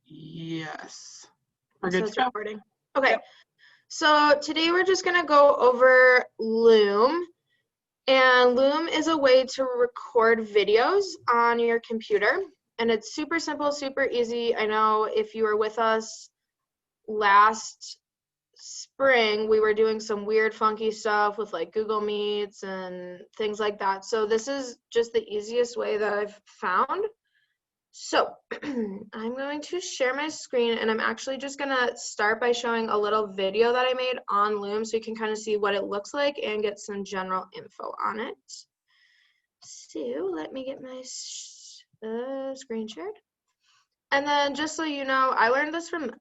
Yes. We're So good it's to go. recording. Okay. Yep. So today we're just going to go over Loom. And Loom is a way to record videos on your computer. And it's super simple, super easy. I know if you were with us last spring, we were doing some weird, funky stuff with like Google Meets and things like that. So this is just the easiest way that I've found. So I'm going to share my screen, and I'm actually just going to start by showing a little video that I made on Loom so you can kind of see what it looks like and get some general info on it. So let me get my screen shared. And then just so you know, I learned this from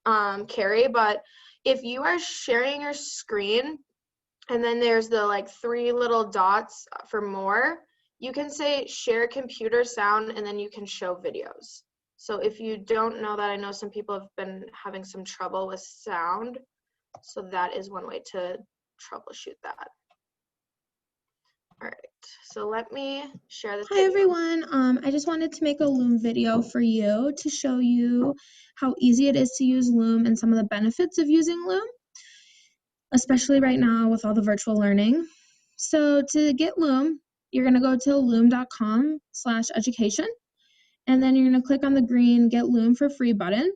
Carrie, but if you are sharing your screen and then there's the like 3 little dots for more, you can say share computer sound and then you can show videos. So if you don't know that, I know some people have been having some trouble with sound. So that is one way to troubleshoot that. All right, so let me share this video. Hi everyone, I just wanted to make a Loom video for you to show you how easy it is to use Loom and some of the benefits of using Loom, especially right now with all the virtual learning. So to get Loom, you're going to go to loom.com/education, and then you're going to click on the green Get Loom for Free button.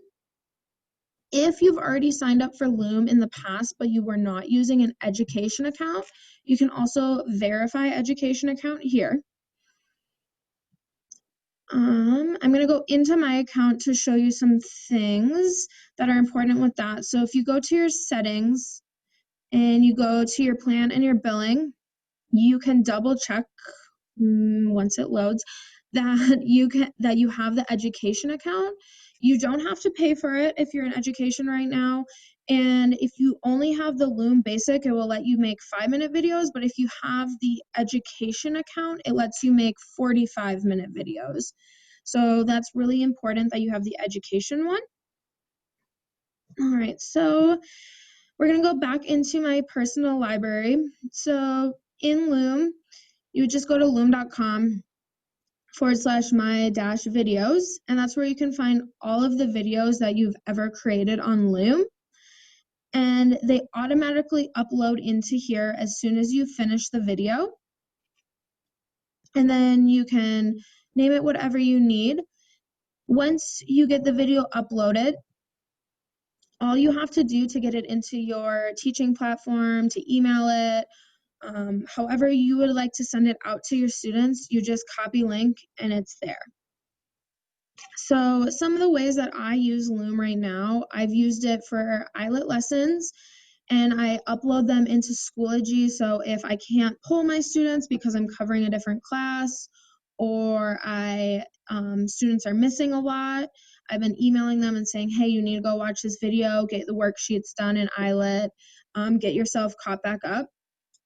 If you've already signed up for Loom in the past, but you were not using an education account, you can also verify education account here. I'm going to go into my account to show you some things that are important with that. So if you go to your settings and you go to your plan and your billing, you can double check once it loads that you have the education account. You don't have to pay for it if you're in education right now. And if you only have the Loom Basic, it will let you make 5-minute videos. But if you have the education account, it lets you make 45-minute videos. So that's really important that you have the education one. All right, so we're going to go back into my personal library. So in Loom, you would just go to loom.com/my-videos, and that's where you can find all of the videos that you've ever created on Loom. And they automatically upload into here as soon as you finish the video. And then you can name it whatever you need. Once you get the video uploaded, all you have to do to get it into your teaching platform, to email it, however you would like to send it out to your students, you just copy link and it's there. So some of the ways that I use Loom right now, I've used it for IELTS lessons and I upload them into Schoology. So if I can't pull my students because I'm covering a different class or students are missing a lot, I've been emailing them and saying, hey, you need to go watch this video, get the worksheets done in IELTS, get yourself caught back up.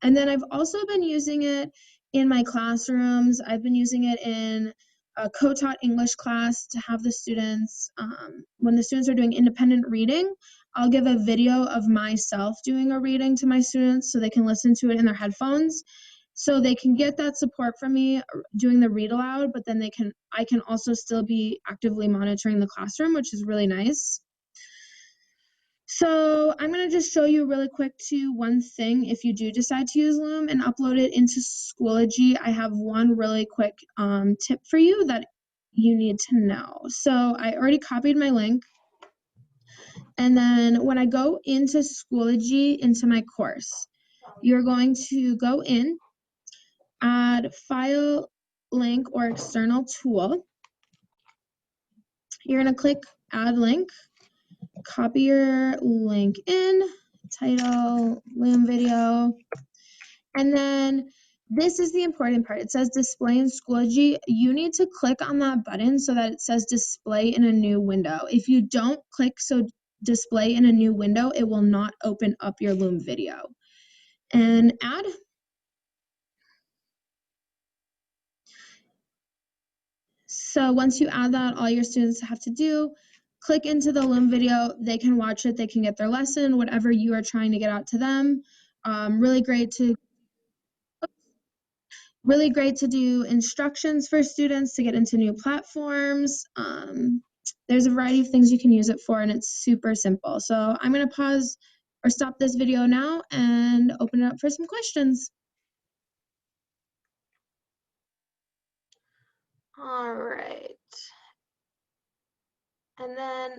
And then I've also been using it in my classrooms. I've been using it in a co-taught English class to have the students, when the students are doing independent reading, I'll give a video of myself doing a reading to my students so they can listen to it in their headphones. So they can get that support from me doing the read aloud, but then I can also still be actively monitoring the classroom, which is really nice. So I'm going to just show you really quick to one thing. If you do decide to use Loom and upload it into Schoology, I have one really quick tip for you that you need to know. So I already copied my link. And then when I go into Schoology, into my course, you're going to go in, add file, link, or external tool. You're going to click add link. Copy your link in, title, Loom video, and then this is the important part. It says display in Schoology. You need to click on that button so that it says display in a new window. If you don't click so display in a new window, it will not open up your Loom video. And add. So once you add that, all your students have to do, click into the Loom video, they can watch it, they can get their lesson, whatever you are trying to get out to them. Really great to do instructions for students to get into new platforms. there's a variety of things you can use it for, and it's super simple. So I'm going to pause or stop this video now and open it up for some questions. All right. And then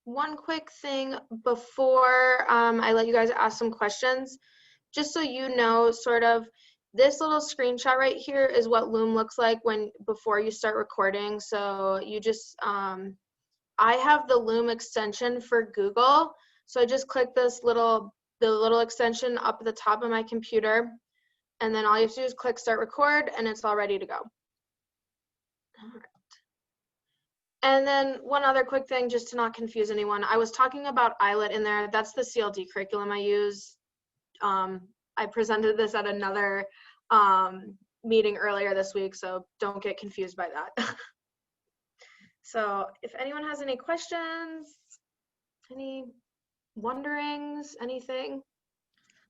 one quick thing before I let you guys ask some questions, just so you know, sort of, this little screenshot right here is what Loom looks like before you start recording. So you just, I have the Loom extension for Google. So I just click the little extension up at the top of my computer, and then all you have to do is click start record, and it's all ready to go. All right. And then one other quick thing, just to not confuse anyone, I was talking about ILET in there. That's the CLD curriculum I use. I presented this at another meeting earlier this week, so don't get confused by that. So if anyone has any questions, any wonderings, anything?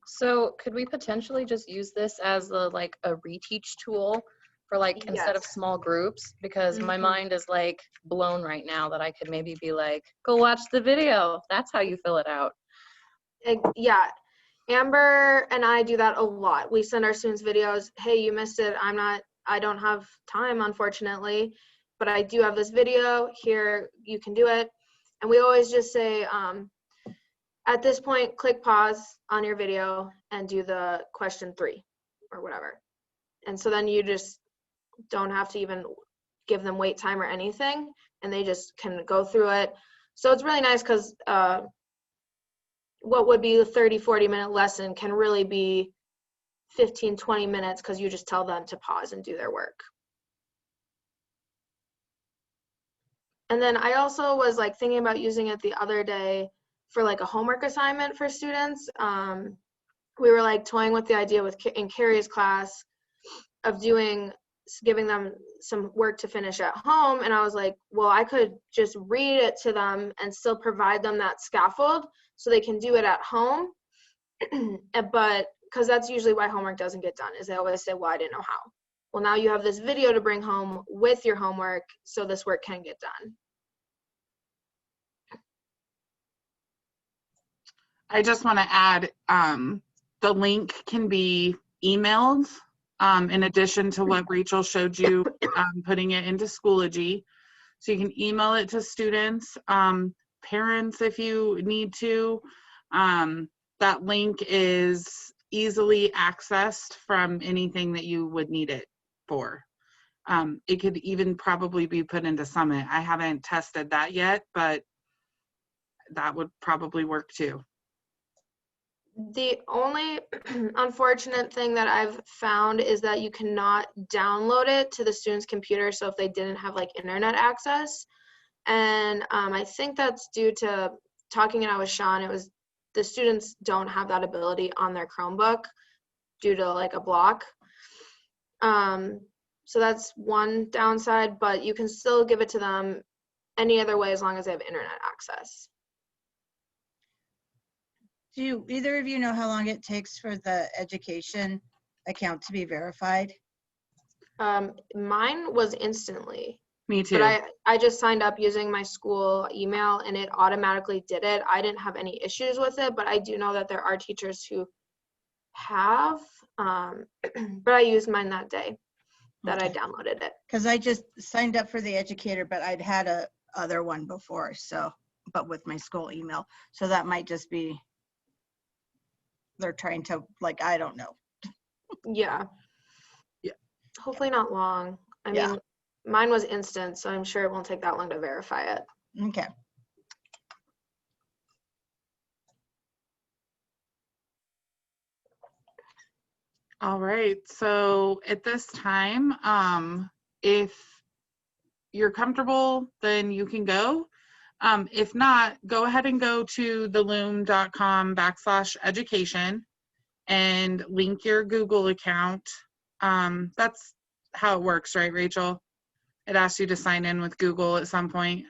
So could we potentially just use this as a reteach tool for instead of Yes. small groups? Because my Mhm. mind is blown right now that I could maybe be like, go watch the video. That's how you fill it out. Yeah, Amber and I do that a lot. We send our students videos. Hey, you missed it. I don't have time, unfortunately, but I do have this video here. You can do it. And we always just say, at this point, click pause on your video and do the question 3 or whatever. And so then you just don't have to even give them wait time or anything, and they just can go through it. So it's really nice because what would be a 30-40 minute lesson can really be 15-20 minutes because you just tell them to pause and do their work. And then I also was thinking about using it the other day for a homework assignment for students. We were toying with the idea in Carrie's class of giving them some work to finish at home, and I was like, well, I could just read it to them and still provide them that scaffold so they can do it at home. But because that's usually why homework doesn't get done, is they always say, well, I didn't know how. Well, now you have this video to bring home with your homework, so this work can get done. I just want to add, the link can be emailed in addition to what Rachel showed you, putting it into Schoology. So you can email it to students, parents if you need to. That link is easily accessed from anything that you would need it for. It could even probably be put into Summit. I haven't tested that yet, but that would probably work too. The only unfortunate thing that I've found is that you cannot download it to the student's computer. So if they didn't have internet access, and I think that's due to talking it out with Sean, it was the students don't have that ability on their Chromebook due to a block. So that's one downside, but you can still give it to them any other way as long as they have internet access. Do either of you know how long it takes for the education account to be verified? Mine was instantly. Me too. But I just signed up using my school email and it automatically did it. I didn't have any issues with it, but I do know that there are teachers who have, but I used mine that day that I downloaded it. Because I just signed up for the educator, but I'd had a other one before, so, but with my school email. So that might just be, they're trying to, I don't know. Yeah. Yeah. Hopefully not long. I mean, mine was instant, so I'm sure it won't take that long to verify it. Okay. All right, so at this time, if you're comfortable, then you can go. If not, go ahead and go to theloom.com/education and link your Google account. That's how it works, right, Rachel? It asks you to sign in with Google at some point.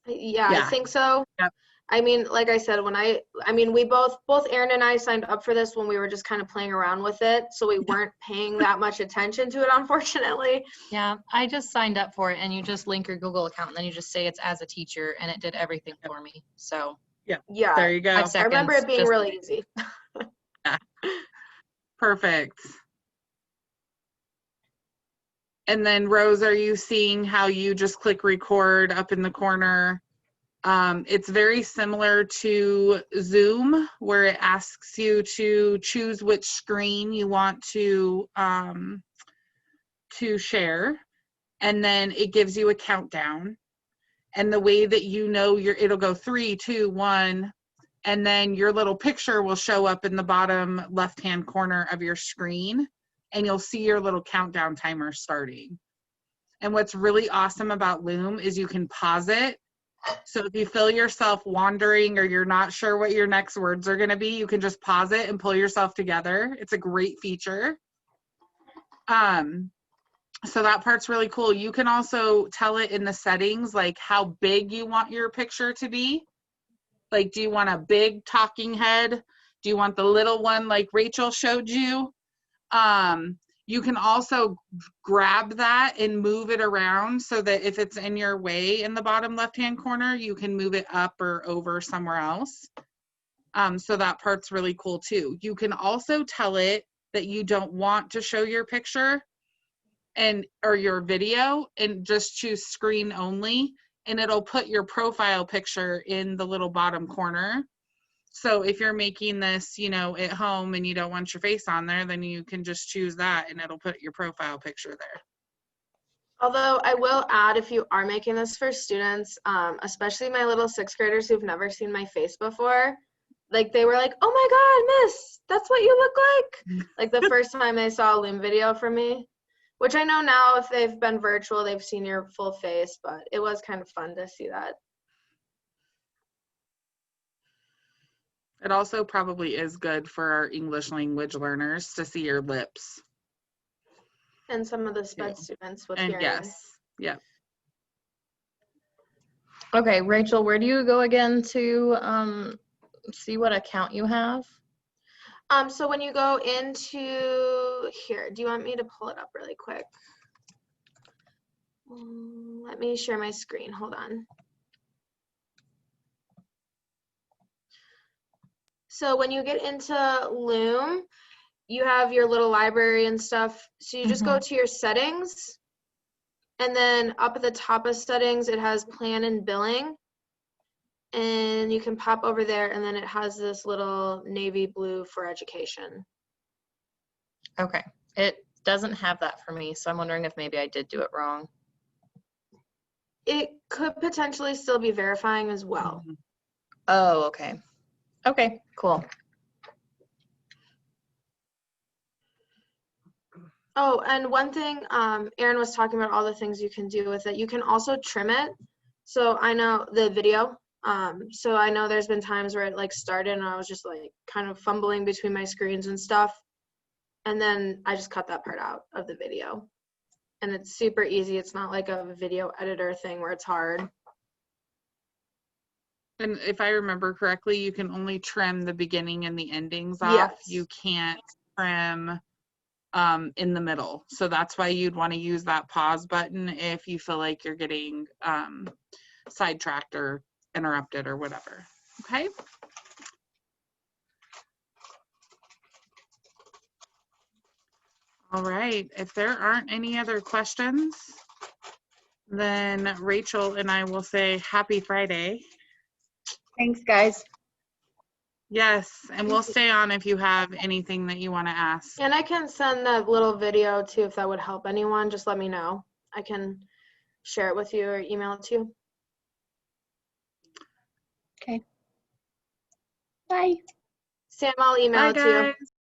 Yeah. I think so. Yep. I mean, like I said, when I mean, we both Aaron and I signed up for this when we were just kind of playing around with it. So we weren't paying that much attention to it, unfortunately. Yeah, I just signed up for it, and you just link your Google account, and then you just say it's as a teacher, and it did everything for me. So Yeah. There you go. 5 seconds. I remember it being just- really easy. Perfect. And then Rose, are you seeing how you just click record up in the corner? It's very similar to Zoom, where it asks you to choose which screen you want to share, and then it gives you a countdown. And the way that you know it'll go 3, 2, 1, and then your little picture will show up in the bottom left-hand corner of your screen, and you'll see your little countdown timer starting. And what's really awesome about Loom is you can pause it. So if you feel yourself wandering or you're not sure what your next words are going to be, you can just pause it and pull yourself together. It's a great feature. So that part's really cool. You can also tell it in the settings, like how big you want your picture to be. Like, do you want a big talking head? Do you want the little one like Rachel showed you? You can also grab that and move it around so that if it's in your way in the bottom left-hand corner, you can move it up or over somewhere else. So that part's really cool too. You can also tell it that you don't want to show your picture or your video and just choose screen only, and it'll put your profile picture in the little bottom corner. So if you're making this, at home and you don't want your face on there, then you can just choose that and it'll put your profile picture there. Although I will add, if you are making this for students, especially my little 6th graders who've never seen my face before, like they were like, "Oh my God, Miss, that's what you look like." Like the first time they saw a Loom video from me, which I know now if they've been virtual, they've seen your full face, but it was kind of fun to see that. It also probably is good for our English language learners to see your lips. And some of the SPED students with hearing. Yes, yeah. Okay, Rachel, where do you go again to see what account you have? So when you go into here, do you want me to pull it up really quick? Let me share my screen. Hold on. So when you get into Loom, you have your little library and stuff. So you just go to your settings, and then up at the top of settings, it has plan and billing. And you can pop over there, and then it has this little navy blue for education. Okay, it doesn't have that for me, so I'm wondering if maybe I did do it wrong. It could potentially still be verifying as well. Oh, okay. Okay, cool. Oh, and one thing, Aaron was talking about all the things you can do with it. You can also trim it. So I know the video. So I know there's been times where it like started and I was just like kind of fumbling between my screens and stuff. And then I just cut that part out of the video. And it's super easy. It's not like a video editor thing where it's hard. And if I remember correctly, you can only trim the beginning and the endings off. Yes. You can't trim in the middle. So that's why you'd want to use that pause button if you feel like you're getting sidetracked or interrupted or whatever. Okay. All right. If there aren't any other questions, then Rachel and I will say happy Friday. Thanks, guys. Yes, and we'll stay on if you have anything that you want to ask. And I can send that little video too if that would help anyone. Just let me know. I can share it with you or email it to you. Okay. Bye. Sam, I'll email Bye, it to you. guys.